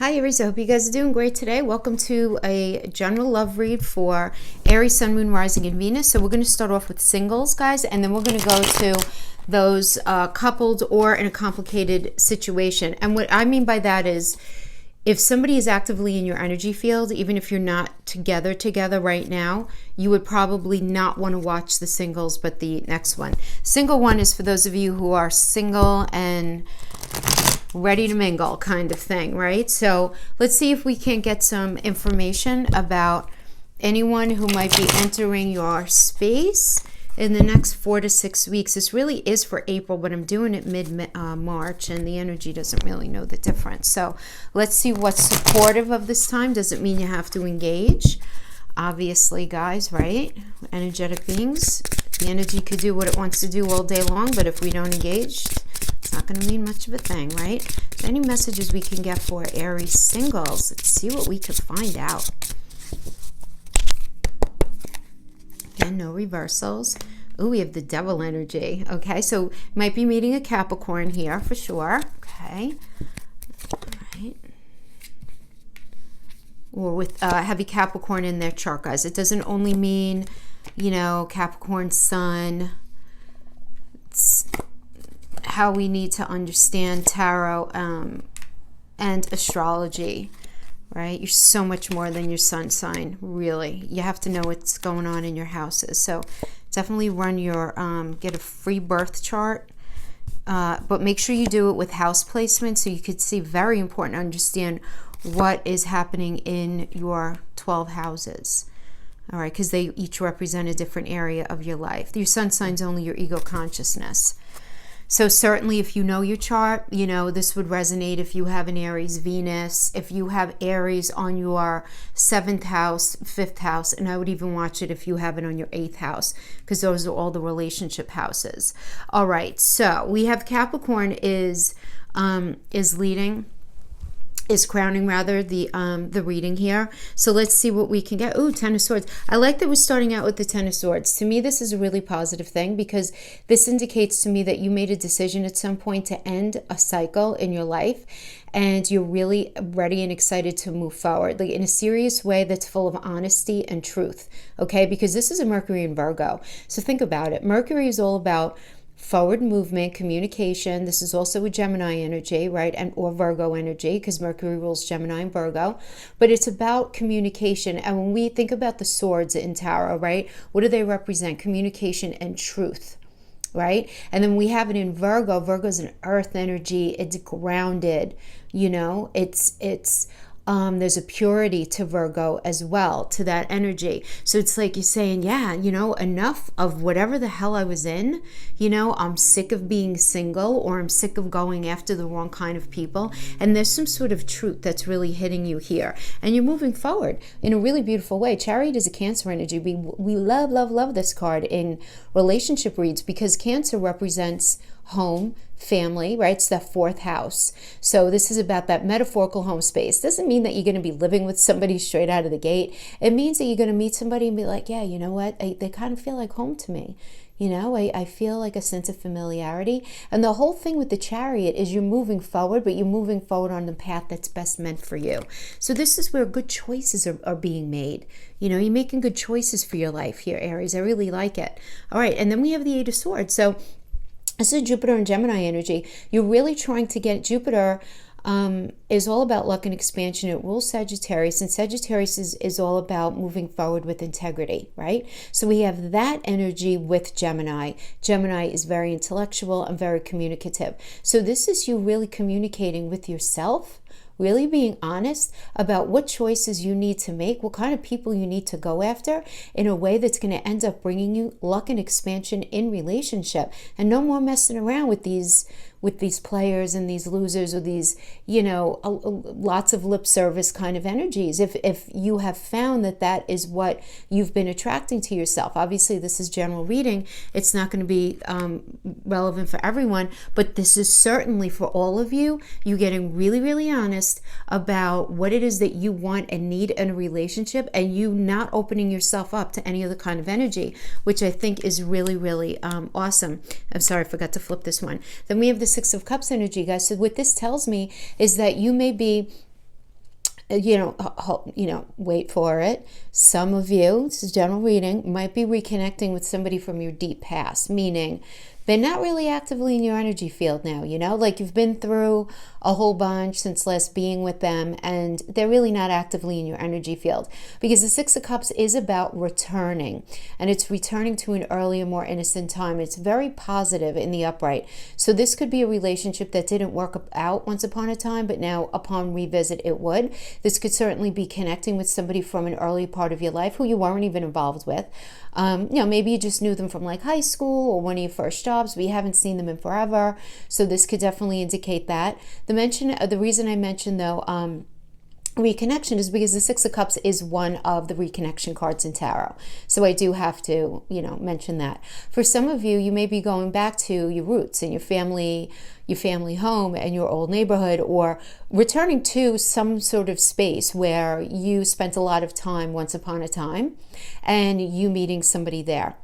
Hi Aries, I hope you guys are doing great today. Welcome to a general love read for Aries, Sun, Moon, Rising, and Venus. So we're going to start off with singles, guys, and then we're going to go to those coupled or in a complicated situation. And what I mean by that is if somebody is actively in your energy field, even if you're not together right now, you would probably not want to watch the singles, but the next one. Single one is for those of you who are single and ready to mingle kind of thing, right? So let's see if we can get some information about anyone who might be entering your space in the next 4 to 6 weeks. This really is for April, but I'm doing it mid-March, and the energy doesn't really know the difference. So let's see what's supportive of this time. Doesn't mean you have to engage. Obviously, guys, right? Energetic beings. The energy could do what it wants to do all day long, but if we don't engage, it's not going to mean much of a thing, right? So any messages we can get for Aries singles? Let's see what we can find out. Again, no reversals. Oh, we have the devil energy. Okay, so might be meeting a Capricorn here for sure. Okay. All right. Or with heavy Capricorn in their chart, guys. It doesn't only mean, you know, Capricorn sun. It's how we need to understand tarot and astrology, right? You're so much more than your sun sign, really. You have to know what's going on in your houses. So definitely run your, get a free birth chart, but make sure you do it with house placement so you could see, very important to understand what is happening in your 12 houses. All right, because they each represent a different area of your life. Your sun sign's only your ego consciousness. So certainly if you know your chart, you know, this would resonate if you have an Aries Venus, if you have Aries on your 7th house, 5th house, and I would even watch it if you have it on your 8th house, because those are all the relationship houses. All right, so we have Capricorn is leading, is crowning rather the reading here. So let's see what we can get. Ooh, Ten of Swords. I like that we're starting out with the Ten of Swords. To me, this is a really positive thing because this indicates to me that you made a decision at some point to end a cycle in your life and you're really ready and excited to move forward, like in a serious way that's full of honesty and truth, okay? Because this is a Mercury in Virgo. So think about it. Mercury is all about forward movement, communication. This is also a Gemini energy, right? And or Virgo energy, because Mercury rules Gemini and Virgo. But it's about communication. And when we think about the swords in tarot, right? What do they represent? Communication and truth, right? And then we have it in Virgo. Virgo's an earth energy. It's grounded, you know, it's there's a purity to Virgo as well, to that energy. So it's like you're saying, yeah, you know, enough of whatever the hell I was in. You know, I'm sick of being single, or I'm sick of going after the wrong kind of people. And there's some sort of truth that's really hitting you here. And you're moving forward in a really beautiful way. Chariot is a Cancer energy. We love this card in relationship reads because Cancer represents home, family, right? It's that 4th house. So this is about that metaphorical home space. Doesn't mean that you're going to be living with somebody straight out of the gate. It means that you're going to meet somebody and be like, yeah, you know what? They kind of feel like home to me. You know, I feel like a sense of familiarity. And the whole thing with the Chariot is you're moving forward, but you're moving forward on the path that's best meant for you. So this is where good choices are being made. You know, you're making good choices for your life here, Aries. I really like it. All right, and then we have the Eight of Swords. So this is Jupiter and Gemini energy. You're really trying to get Jupiter is all about luck and expansion. It rules Sagittarius, and Sagittarius is all about moving forward with integrity, right? So we have that energy with Gemini. Gemini is very intellectual and very communicative. So this is you really communicating with yourself, really being honest about what choices you need to make, what kind of people you need to go after in a way that's going to end up bringing you luck and expansion in relationship. And no more messing around with these players and these losers or these, you know, lots of lip service kind of energies. If you have found that is what you've been attracting to yourself. Obviously, this is general reading. It's not going to be relevant for everyone, but this is certainly for all of you. You getting really, really honest about what it is that you want and need in a relationship, and you not opening yourself up to any other kind of energy, which I think is really, really awesome. I'm sorry, I forgot to flip this one. Then we have the Six of Cups energy, guys. So what this tells me is that you may be wait for it. Some of you, this is general reading, might be reconnecting with somebody from your deep past, meaning they're not really actively in your energy field now, like you've been through a whole bunch since last being with them, and they're really not actively in your energy field, because the Six of Cups is about returning, and it's returning to an earlier, more innocent time. It's very positive in the upright. So this could be a relationship that didn't work out once upon a time, but now upon revisit it would. This could certainly be connecting with somebody from an early part of your life who you weren't even involved with. Maybe you just knew them from like high school or one of your first jobs, but you haven't seen them in forever. So this could definitely indicate that. The reason I mentioned though, reconnection is because the Six of Cups is one of the reconnection cards in tarot. So I do have to, mention that. For some of you, you may be going back to your roots and your family home and your old neighborhood, or returning to some sort of space where you spent a lot of time once upon a time, and you meeting somebody there.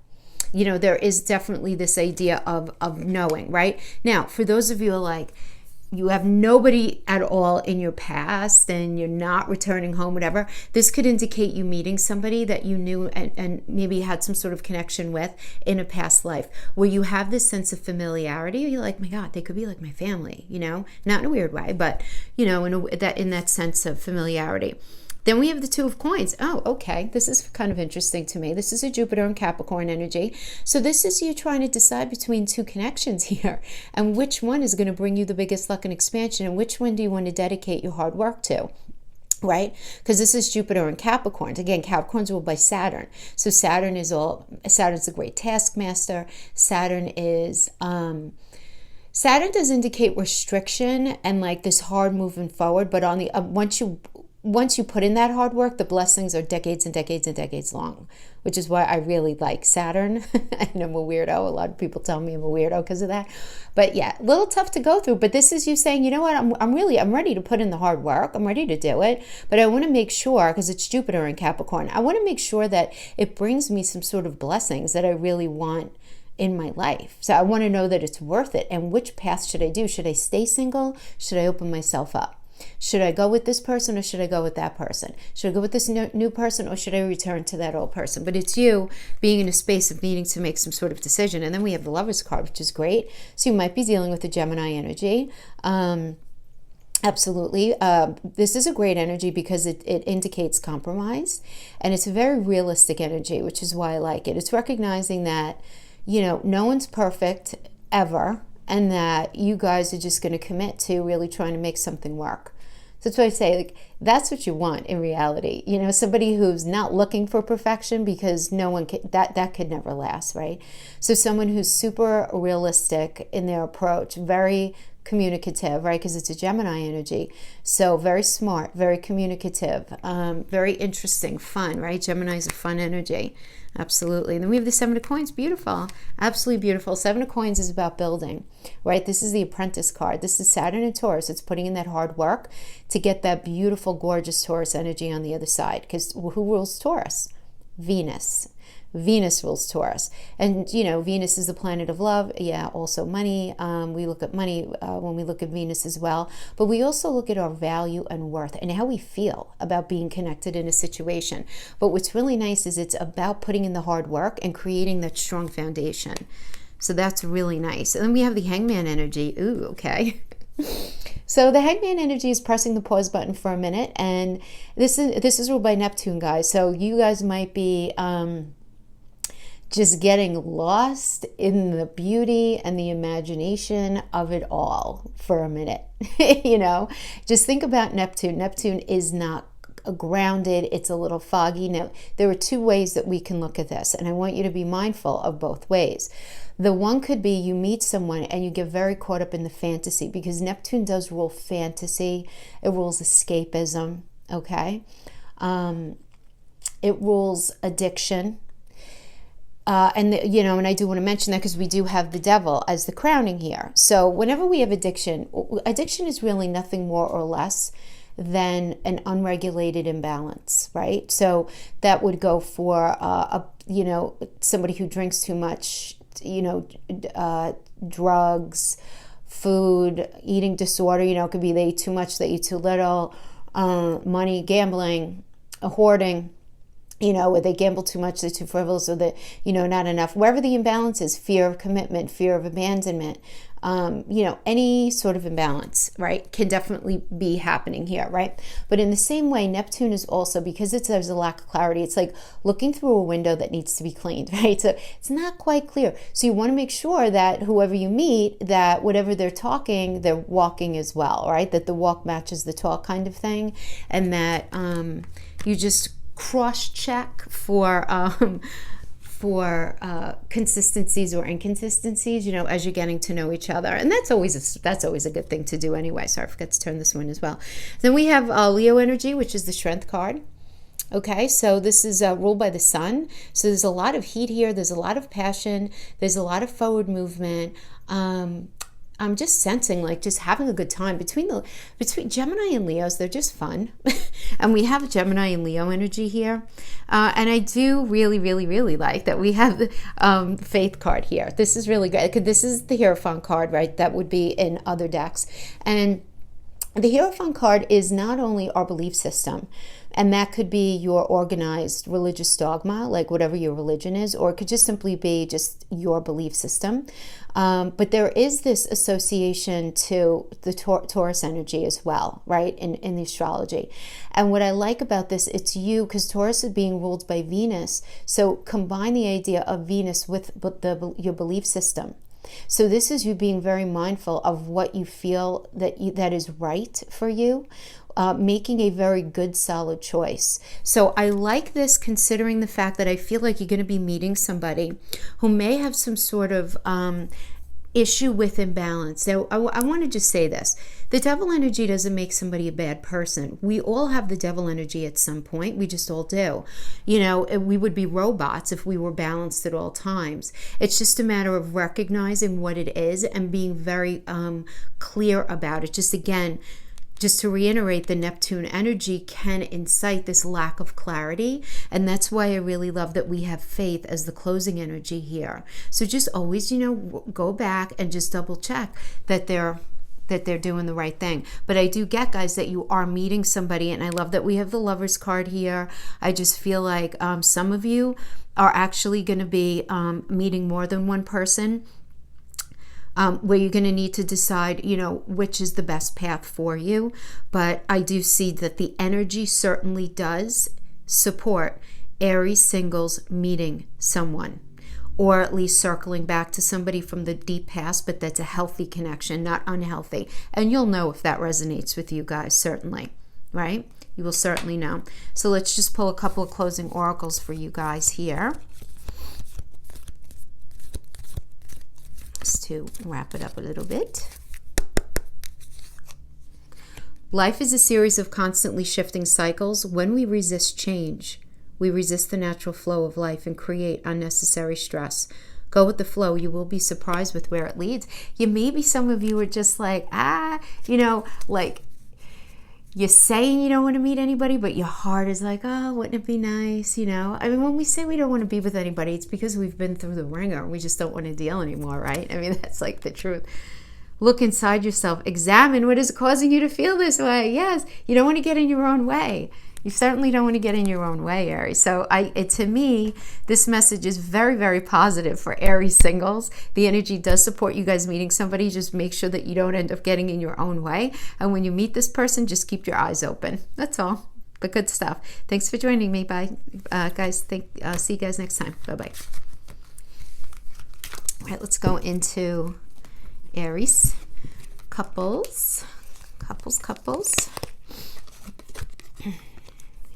There is definitely this idea of knowing, right? Now, for those of you who are like, you have nobody at all in your past and you're not returning home, whatever, this could indicate you meeting somebody that you knew and maybe had some sort of connection with in a past life, where you have this sense of familiarity. You're like, my God, they could be like my family, not in a weird way, but in that sense of familiarity. Then we have the Two of Coins. Oh, okay. This is kind of interesting to me. This is a Jupiter and Capricorn energy. So this is you trying to decide between two connections here, and which one is going to bring you the biggest luck and expansion, and which one do you want to dedicate your hard work to? Right? Because this is Jupiter and Capricorn. Again, Capricorn's ruled by Saturn. So Saturn's a great taskmaster. Saturn does indicate restriction and like this hard moving forward, but on the once you put in that hard work, the blessings are decades and decades and decades long, which is why I really like Saturn. And I'm a weirdo. A lot of people tell me I'm a weirdo because of that. But yeah, a little tough to go through. But this is you saying, you know what, I'm ready to put in the hard work. I'm ready to do it. But I want to make sure, because it's Jupiter and Capricorn, I want to make sure that it brings me some sort of blessings that I really want in my life. So I want to know that it's worth it. And which path should I do? Should I stay single? Should I open myself up? Should I go with this person, or should I go with that person? Should I go with this new person, or should I return to that old person? But it's you being in a space of needing to make some sort of decision. And then we have the Lovers card, which is great. So you might be dealing with the Gemini energy. Absolutely. This is a great energy because it indicates compromise, and it's a very realistic energy, which is why I like it. It's recognizing that, no one's perfect ever, and that you guys are just going to commit to really trying to make something work. So that's why I say, that's what you want in reality. Somebody who's not looking for perfection, because no one can, that could never last, right? So someone who's super realistic in their approach, very communicative, right? Because it's a Gemini energy. So very smart, very communicative, very interesting, fun, right? Gemini is a fun energy. Absolutely. And then we have the Seven of Coins. Beautiful. Absolutely beautiful. Seven of Coins is about building, right? This is the Apprentice card. This is Saturn and Taurus. It's putting in that hard work to get that beautiful, gorgeous Taurus energy on the other side. Because who rules Taurus? Venus. Venus rules Taurus. And, Venus is the planet of love. Yeah, also money. We look at money when we look at Venus as well. But we also look at our value and worth and how we feel about being connected in a situation. But what's really nice is it's about putting in the hard work and creating that strong foundation. So that's really nice. And then we have the Hangman energy. Ooh, okay. So the Hangman energy is pressing the pause button for a minute. And this is ruled by Neptune, guys. So you guys might be just getting lost in the beauty and the imagination of it all for a minute. Just think about Neptune. Neptune is not grounded. It's a little foggy. Now, there are two ways that we can look at this, and I want you to be mindful of both ways. The one could be you meet someone and you get very caught up in the fantasy, because Neptune does rule fantasy. It rules escapism, okay? It rules addiction. And I do want to mention that because we do have the devil as the crowning here. So whenever we have addiction is really nothing more or less than an unregulated imbalance, right? So that would go for, somebody who drinks too much, drugs, food, eating disorder, it could be they eat too much, they eat too little, money, gambling, hoarding, where they gamble too much, they're too frivolous, or that, not enough. Wherever the imbalance is, fear of commitment, fear of abandonment, any sort of imbalance, right, can definitely be happening here, right? But in the same way, Neptune is also, because there's a lack of clarity, it's like looking through a window that needs to be cleaned, right? So it's not quite clear. So you want to make sure that whoever you meet, that whatever they're talking, they're walking as well, right? That the walk matches the talk kind of thing. And that you just cross-check for consistencies or inconsistencies, as you're getting to know each other. And that's always a good thing to do anyway. Sorry, I forgot to turn this one as well. Then we have Leo energy, which is the strength card. Okay, so this is ruled by the sun. So there's a lot of heat here. There's a lot of passion. There's a lot of forward movement. I'm just sensing like just having a good time between Gemini and Leos. They're just fun. And we have Gemini and Leo energy here. And I do really, really, really like that we have the faith card here. This is really good. This is the Hierophant card, right? That would be in other decks. And the Hierophant card is not only our belief system, and that could be your organized religious dogma, like whatever your religion is, or it could just simply be just your belief system. But there is this association to the Taurus energy as well, right, in the astrology. And what I like about this, it's you, because Taurus is being ruled by Venus. So combine the idea of Venus with your belief system. So this is you being very mindful of what you feel that is right for you, making a very good, solid choice. So I like this, considering the fact that I feel like you're going to be meeting somebody who may have some sort of issue with imbalance. So I want to just say this. The devil energy doesn't make somebody a bad person. We all have the devil energy at some point. We just all do. We would be robots if we were balanced at all times. It's just a matter of recognizing what it is and being very clear about it. Just to reiterate, the Neptune energy can incite this lack of clarity. And that's why I really love that we have faith as the closing energy here. So just always, go back and just double check that they're doing the right thing. But I do get, guys, that you are meeting somebody. And I love that we have the Lovers card here. I just feel like some of you are actually going to be meeting more than one person. Where you're going to need to decide, which is the best path for you. But I do see that the energy certainly does support Aries singles meeting someone, or at least circling back to somebody from the deep past, but that's a healthy connection, not unhealthy. And you'll know if that resonates with you guys, certainly, right? You will certainly know. So let's just pull a couple of closing oracles for you guys here, to wrap it up a little bit. Life is a series of constantly shifting cycles. When we resist change, we resist the natural flow of life and create unnecessary stress. Go with the flow. You will be surprised with where it leads. Maybe some of you are just like, like you're saying you don't want to meet anybody, but your heart is like, oh, wouldn't it be nice? When we say we don't want to be with anybody, it's because we've been through the ringer. We just don't want to deal anymore, right? That's like the truth. Look inside yourself. Examine what is causing you to feel this way. Yes, you don't want to get in your own way. You certainly don't want to get in your own way, Aries. So to me, this message is very, very positive for Aries singles. The energy does support you guys meeting somebody. Just make sure that you don't end up getting in your own way. And when you meet this person, just keep your eyes open. That's all. But good stuff. Thanks for joining me. Bye, guys. See you guys next time. Bye-bye. All right, let's go into Aries. Couples.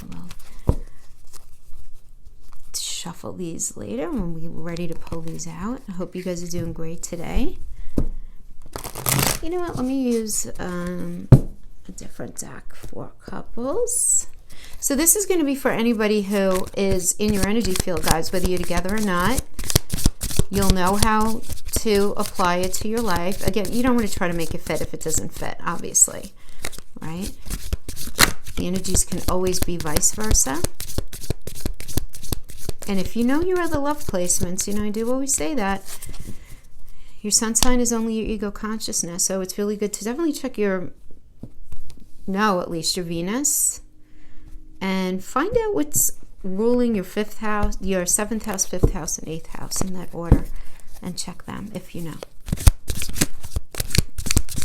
We'll shuffle these later when we're ready to pull these out. I hope you guys are doing great today. You know what? Let me use a different deck for couples. So this is going to be for anybody who is in your energy field, guys, whether you're together or not. You'll know how to apply it to your life. Again, you don't want to try to make it fit if it doesn't fit, obviously, right? The energies can always be vice versa. And if you know your other love placements, I do always say that, your sun sign is only your ego consciousness. So it's really good to definitely check your know at least your Venus, and find out what's ruling your 5th house, your 7th house, 5th house, and 8th house in that order, and check them if you know.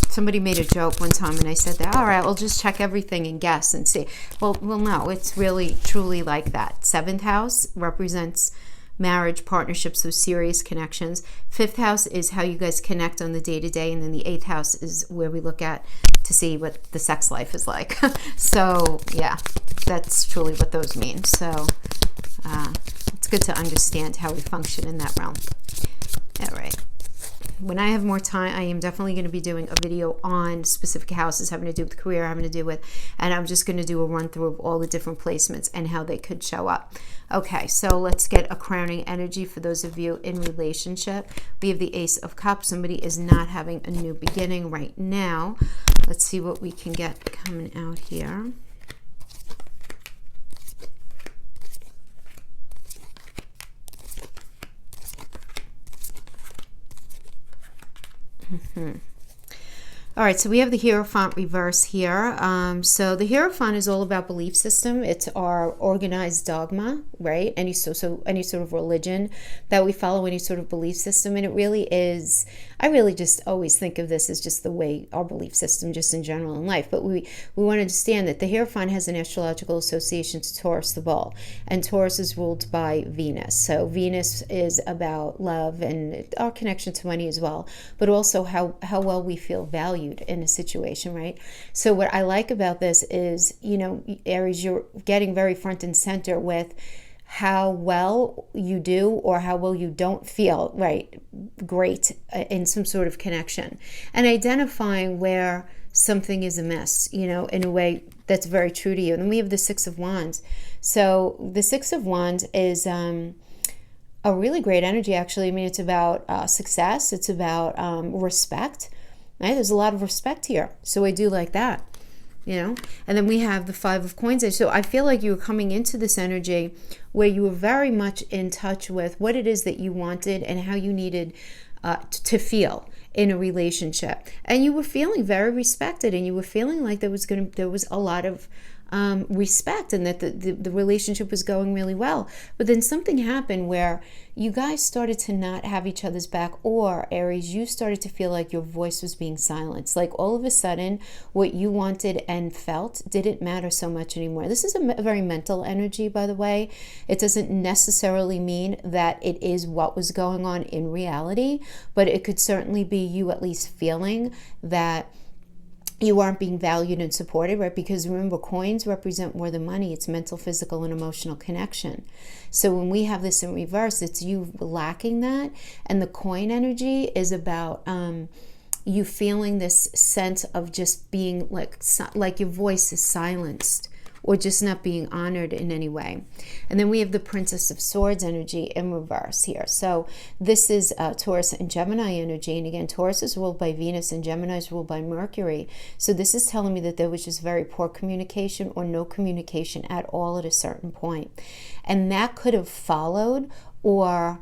Somebody made a joke one time and I said that, all right, we'll just check everything and guess and see. Well, no, it's really truly like that. 7th house represents marriage, partnerships, so serious connections. 5th house is how you guys connect on the day-to-day, and then the 8th house is where we look at to see what the sex life is like. So yeah, that's truly what those mean. So it's good to understand how we function in that realm. All right. When I have more time, I am definitely going to be doing a video on specific houses having to do with career, having to do with, and I'm just going to do a run through of all the different placements and how they could show up. Okay, so let's get a crowning energy for those of you in relationship. We have the Ace of Cups. Somebody is not having a new beginning right now. Let's see what we can get coming out here. All right, so we have the Hierophant reverse here. So the Hierophant is all about belief system. It's our organized dogma, right? Any sort of religion that we follow, any sort of belief system. And it really is, I really just always think of this as just the way our belief system just in general in life. But we want to understand that the Hierophant has an astrological association to Taurus, the bull. And Taurus is ruled by Venus. So Venus is about love and our connection to money as well, but also how well we feel valued in a situation, right? So what I like about this is, you know, Aries, you're getting very front and center with how well you do or how well you don't feel, right, great in some sort of connection, and identifying where something is amiss, you know, in a way that's very true to you. And then we have the Six of Wands. So the Six of Wands is a really great energy, actually. I mean, it's about success. It's about respect. Right? There's a lot of respect here. So I do like that, you know. And then we have the Five of Coins. So I feel like you were coming into this energy where you were very much in touch with what it is that you wanted and how you needed to feel in a relationship. And you were feeling very respected, and you were feeling like there was a lot of respect, and that the relationship was going really well. But then something happened where you guys started to not have each other's back, or Aries, you started to feel like your voice was being silenced. Like all of a sudden what you wanted and felt didn't matter so much anymore. This is a very mental energy, by the way. It doesn't necessarily mean that it is what was going on in reality, but it could certainly be you at least feeling that you aren't being valued and supported, right? Because remember, coins represent more than money. It's mental, physical, and emotional connection. So when we have this in reverse, it's you lacking that. And the coin energy is about you feeling this sense of just being like your voice is silenced, or just not being honored in any way. And then we have the Princess of Swords energy in reverse here. So this is Taurus and Gemini energy. And again, Taurus is ruled by Venus and Gemini is ruled by Mercury. So this is telling me that there was just very poor communication or no communication at all at a certain point. And that could have followed, or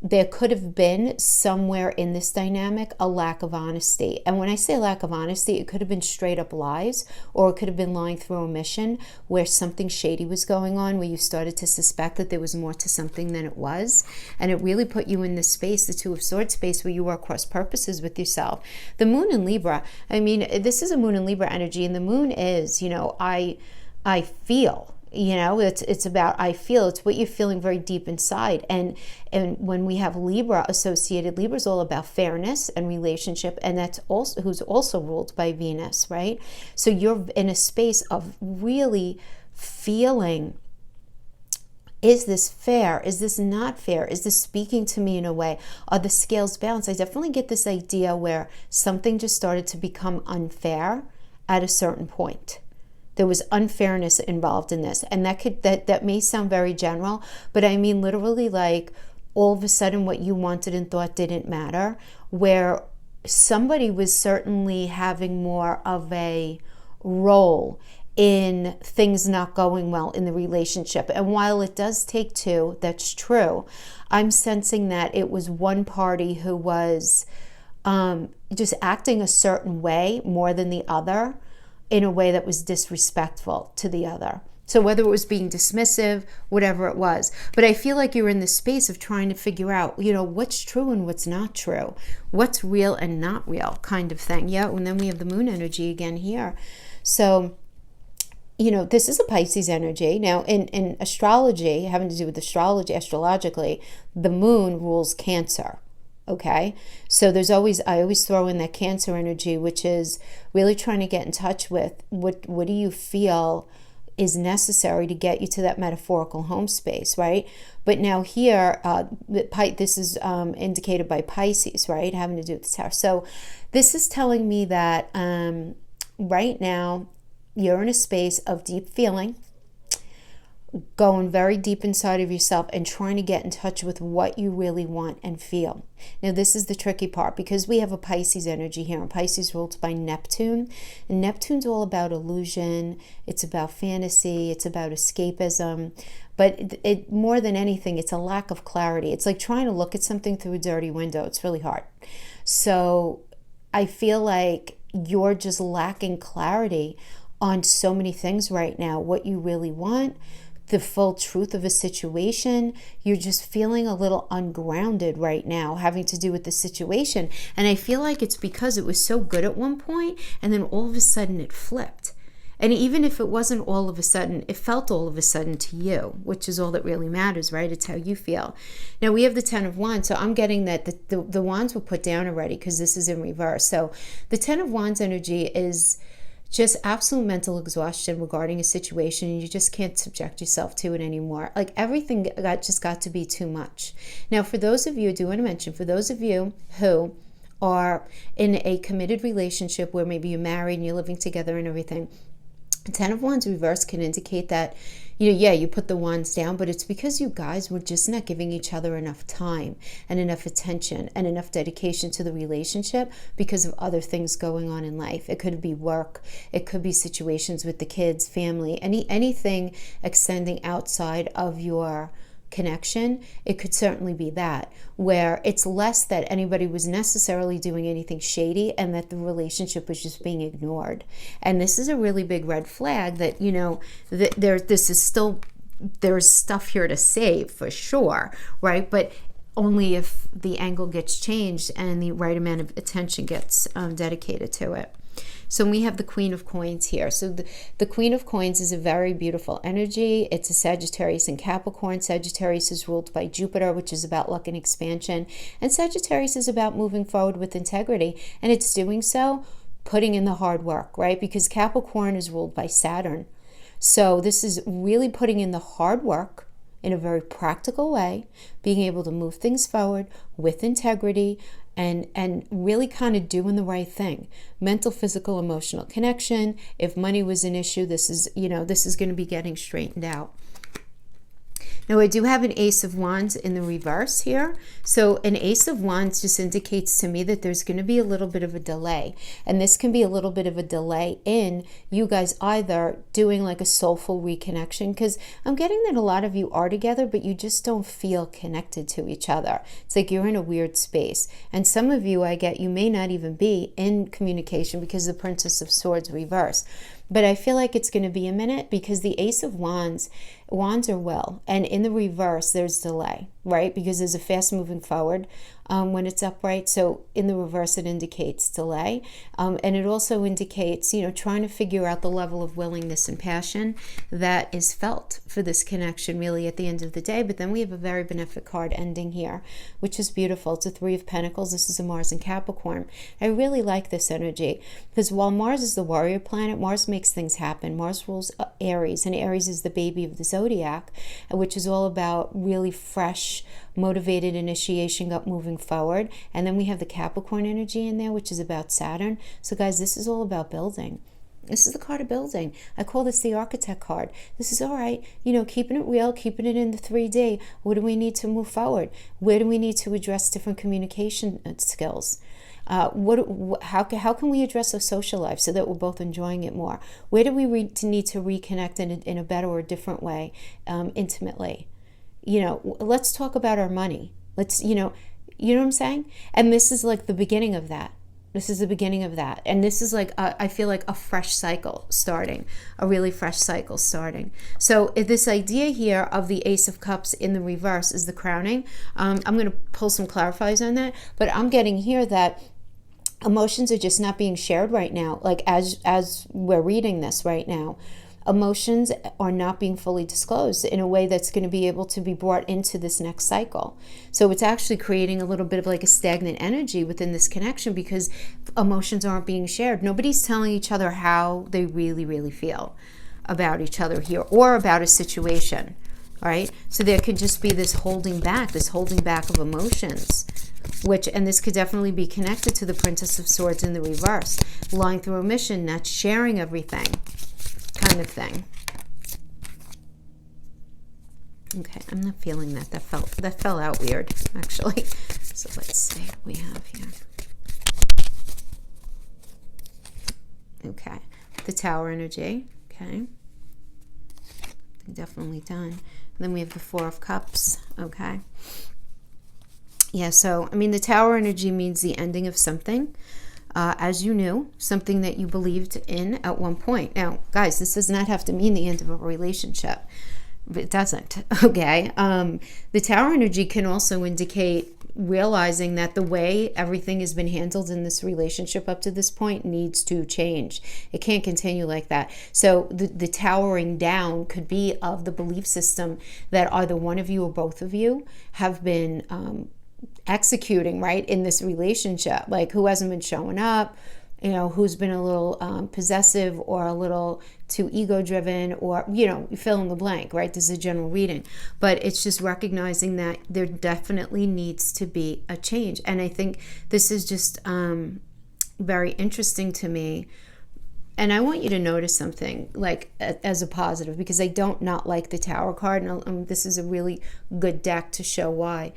there could have been somewhere in this dynamic a lack of honesty. And when I say lack of honesty, it could have been straight up lies, or it could have been lying through omission, where something shady was going on, where you started to suspect that there was more to something than it was. And it really put you in this space, the Two of Swords space, where you were cross purposes with yourself. The Moon in Libra, I mean, this is a Moon in Libra energy, and the Moon is, you know, I feel. You know, it's about I feel. It's what you're feeling very deep inside. And when we have Libra associated, Libra is all about fairness and relationship, and that's also who's also ruled by Venus, right? So you're in a space of really feeling, is this fair? Is this not fair? Is this speaking to me in a way? Are the scales balanced? I definitely get this idea where something just started to become unfair at a certain point. There was unfairness involved in this. And that may sound very general, but I mean literally like all of a sudden what you wanted and thought didn't matter, where somebody was certainly having more of a role in things not going well in the relationship. And while it does take two, that's true, I'm sensing that it was one party who was just acting a certain way more than the other. in a way that was disrespectful to the other. So whether it was being dismissive, whatever it was. But I feel like you're in this space of trying to figure out, what's true and what's not true. What's real and not real kind of thing. Yeah, and then we have the moon energy again here. So, this is a Pisces energy. Now, in astrology, having to do with astrology, astrologically, the moon rules Cancer. Okay, so I always throw in that Cancer energy, which is really trying to get in touch with what do you feel is necessary to get you to that metaphorical home space, right? But now here, this is indicated by Pisces, right? Having to do with the tower. So this is telling me that right now you're in a space of deep feeling, going very deep inside of yourself and trying to get in touch with what you really want and feel. Now, this is the tricky part because we have a Pisces energy here, and Pisces ruled by Neptune. And Neptune's all about illusion. It's about fantasy. It's about escapism. But it more than anything, it's a lack of clarity. It's like trying to look at something through a dirty window. It's really hard. So I feel like you're just lacking clarity on so many things right now, what you really want, the full truth of a situation. You're just feeling a little ungrounded right now, having to do with the situation. And I feel like it's because it was so good at one point, and then all of a sudden it flipped. And even if it wasn't all of a sudden, it felt all of a sudden to you, which is all that really matters, right? It's how you feel. Now, we have the Ten of Wands. So I'm getting that the Wands were put down already because this is in reverse. So the Ten of Wands energy is just absolute mental exhaustion regarding a situation, and you just can't subject yourself to it anymore. Like everything got to be too much. Now, for those of you, I do want to mention, for those of you who are in a committed relationship where maybe you're married and you're living together and everything, Ten of Wands reverse can indicate that, you put the wands down, but it's because you guys were just not giving each other enough time and enough attention and enough dedication to the relationship because of other things going on in life. It could be work. It could be situations with the kids, family, anything extending outside of your connection. It could certainly be that, where it's less that anybody was necessarily doing anything shady and that the relationship was just being ignored. And this is a really big red flag that, there's stuff here to save for sure, right? But only if the angle gets changed and the right amount of attention gets dedicated to it. So we have the Queen of Coins here. So the Queen of Coins is a very beautiful energy. It's a Sagittarius and Capricorn. Sagittarius is ruled by Jupiter, which is about luck and expansion. And Sagittarius is about moving forward with integrity. And it's doing so, putting in the hard work, right? Because Capricorn is ruled by Saturn. So this is really putting in the hard work in a very practical way, being able to move things forward with integrity, and really kind of doing the right thing. Mental, physical, emotional connection. If money was an issue, this is going to be getting straightened out. Now, I do have an Ace of Wands in the reverse here. So an Ace of Wands just indicates to me that there's going to be a little bit of a delay. And this can be a little bit of a delay in you guys either doing like a soulful reconnection, because I'm getting that a lot of you are together, but you just don't feel connected to each other. It's like you're in a weird space. And some of you, I get, you may not even be in communication because the Princess of Swords reverse. But I feel like it's going to be a minute because the Ace of Wands are well. And in the reverse, there's delay, right? Because there's a fast moving forward when it's upright. So in the reverse, it indicates delay. And it also indicates, trying to figure out the level of willingness and passion that is felt for this connection really at the end of the day. But then we have a very benefic card ending here, which is beautiful. It's a Three of Pentacles. This is a Mars and Capricorn. I really like this energy because while Mars is the warrior planet, Mars makes things happen. Mars rules Aries, and Aries is the baby of the zodiac, which is all about really fresh, motivated initiation, up moving forward. And then we have the Capricorn energy in there, which is about Saturn. So guys, this is all about building. This is the card of building. I call this the architect card. This is all right, keeping it real, keeping it in the 3D. What do we need to move forward? Where do we need to address different communication skills? How can we address our social life so that we're both enjoying it more? Where do we need to reconnect in a better or different way, intimately? Let's talk about our money. Let's, you know what I'm saying? And this is like the beginning of that. This is the beginning of that. And this is like, I feel like a fresh cycle starting, a really fresh cycle starting. So this idea here of the Ace of Cups in the reverse is the crowning. I'm going to pull some clarifiers on that, but I'm getting here that emotions are just not being shared right now. Like as we're reading this right now, emotions are not being fully disclosed in a way that's going to be able to be brought into this next cycle. So it's actually creating a little bit of like a stagnant energy within this connection because emotions aren't being shared. Nobody's telling each other how they really, really feel about each other here or about a situation, right? So there could just be this holding back of emotions, and this could definitely be connected to the Princess of Swords in the reverse, lying through omission, not sharing everything, kind of thing. Okay, I'm not feeling that. That fell out weird, actually. So let's see what we have here. Okay, the Tower energy. Okay, definitely done. And then we have the Four of Cups. Okay. Yeah, so, I mean, the Tower energy means the ending of something. As you knew, something that you believed in at one point. Now, guys, this does not have to mean the end of a relationship. It doesn't, okay? The Tower energy can also indicate realizing that the way everything has been handled in this relationship up to this point needs to change. It can't continue like that. So the towering down could be of the belief system that either one of you or both of you have been executing, right, in this relationship. Like who hasn't been showing up, you know, who's been a little possessive or a little too ego driven, or, you know, fill in the blank, right? This is a general reading, but it's just recognizing that there definitely needs to be a change. And I think this is just very interesting to me. And I want you to notice something, like as a positive, because I don't not like the Tower card, and this is a really good deck to show why.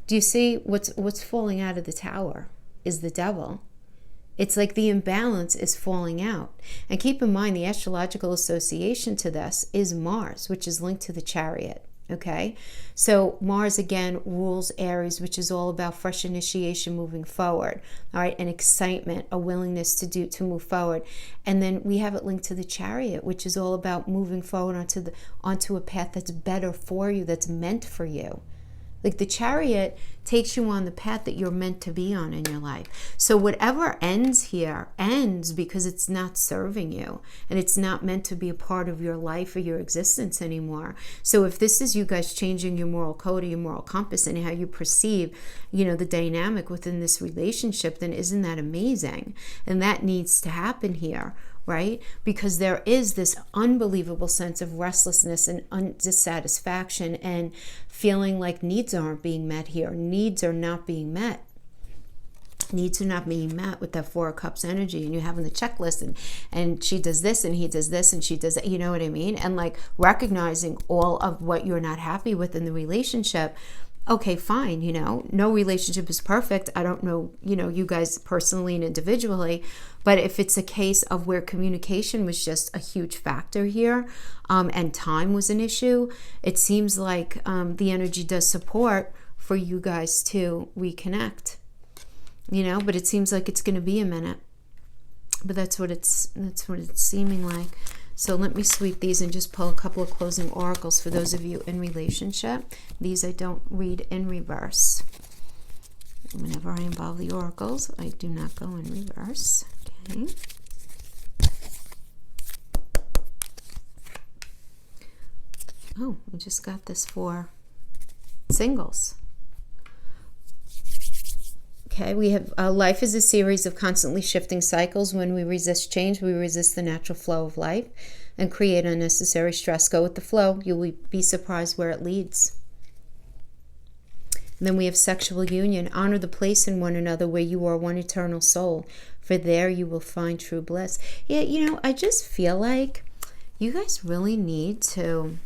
Do you see what's falling out of the Tower is the Devil. It's like the imbalance is falling out. And keep in mind, the astrological association to this is Mars, which is linked to the Chariot, okay? So Mars, again, rules Aries, which is all about fresh initiation moving forward, all right, and excitement, a willingness to move forward. And then we have it linked to the Chariot, which is all about moving forward onto a path that's better for you, that's meant for you. Like the Chariot takes you on the path that you're meant to be on in your life. So whatever ends here ends because it's not serving you and it's not meant to be a part of your life or your existence anymore. So if this is you guys changing your moral code or your moral compass and how you perceive, you know, the dynamic within this relationship, then isn't that amazing? And that needs to happen here, right? Because there is this unbelievable sense of restlessness and dissatisfaction and feeling like needs aren't being met here. Needs are not being met. Needs are not being met with that Four of Cups energy, and you're having the checklist, and she does this and he does this and she does that, you know what I mean? And like recognizing all of what you're not happy with in the relationship. Okay, fine, you know, no relationship is perfect. I don't know, you know, you guys personally and individually, but if it's a case of where communication was just a huge factor here, and time was an issue, it seems like the energy does support for you guys to reconnect, you know, but it seems like it's going to be a minute. But that's what it's seeming like. So let me sweep these and just pull a couple of closing oracles for those of you in relationship. These I don't read in reverse. Whenever I involve the oracles, I do not go in reverse. Okay. Oh, we just got this for singles. Okay, we have life is a series of constantly shifting cycles. When we resist change, we resist the natural flow of life and create unnecessary stress. Go with the flow. You will be surprised where it leads. And then we have sexual union. Honor the place in one another where you are one eternal soul, for there you will find true bliss. Yeah, you know, I just feel like you guys really need to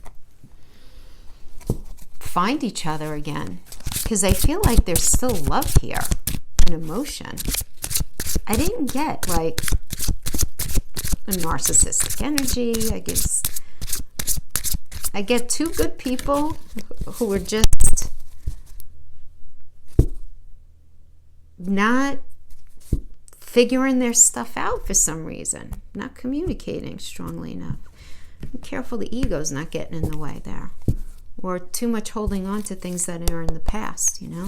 find each other again, because I feel like there's still love here and emotion. I didn't get like a narcissistic energy. I get two good people who are just not figuring their stuff out for some reason, not communicating strongly enough. Be careful the ego's not getting in the way there, or too much holding on to things that are in the past, you know.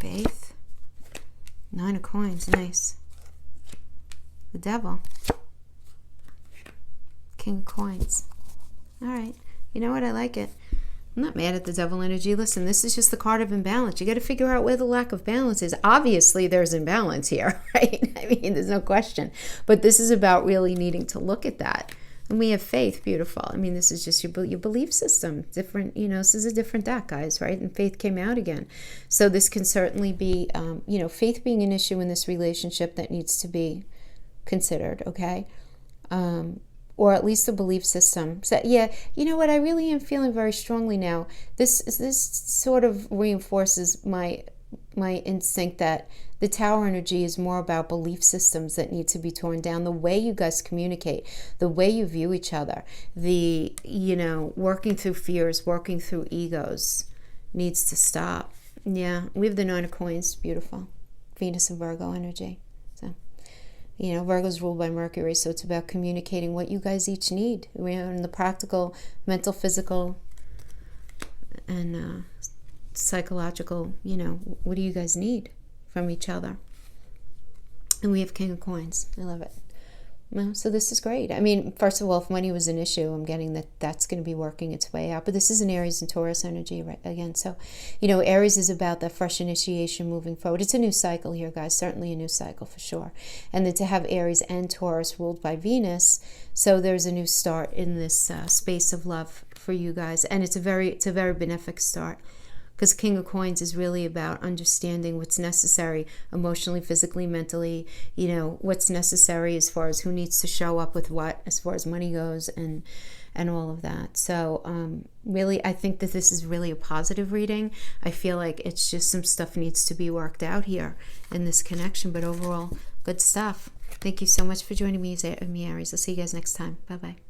Faith. 9 of coins, nice. The devil. King of coins. All right, you know what, I like it. I'm not mad at the devil energy. Listen, this is just the card of imbalance. You got to figure out where the lack of balance is. Obviously, there's imbalance here, right? I mean, there's no question. But this is about really needing to look at that. And we have faith, beautiful. I mean, this is just your belief system. Different, you know, this is a different deck, guys, right? And faith came out again. So this can certainly be, you know, faith being an issue in this relationship that needs to be considered, okay? Or at least the belief system. So, yeah, you know what? I really am feeling very strongly now. This sort of reinforces my instinct that the Tower energy is more about belief systems that need to be torn down. The way you guys communicate, the way you view each other, the, you know, working through fears, working through egos needs to stop. Yeah, we have the 9 of coins. Beautiful. Venus and Virgo energy. You know, Virgo's ruled by Mercury, so it's about communicating what you guys each need. We're in the practical, mental, physical, and psychological, you know, what do you guys need from each other? And we have King of Coins. I love it. Well, so this is great. I mean, first of all, if money was an issue, I'm getting that that's going to be working its way out. But this is an Aries and Taurus energy, right? Again, so, you know, Aries is about that fresh initiation moving forward. It's a new cycle here, guys. Certainly a new cycle for sure. And then to have Aries and Taurus ruled by Venus, so there's a new start in this space of love for you guys. And it's a very benefic start. Because King of Coins is really about understanding what's necessary emotionally, physically, mentally, you know, what's necessary as far as who needs to show up with what, as far as money goes and all of that. So really, I think that this is really a positive reading. I feel like it's just some stuff needs to be worked out here in this connection. But overall, good stuff. Thank you so much for joining me, Aries. I'll see you guys next time. Bye-bye.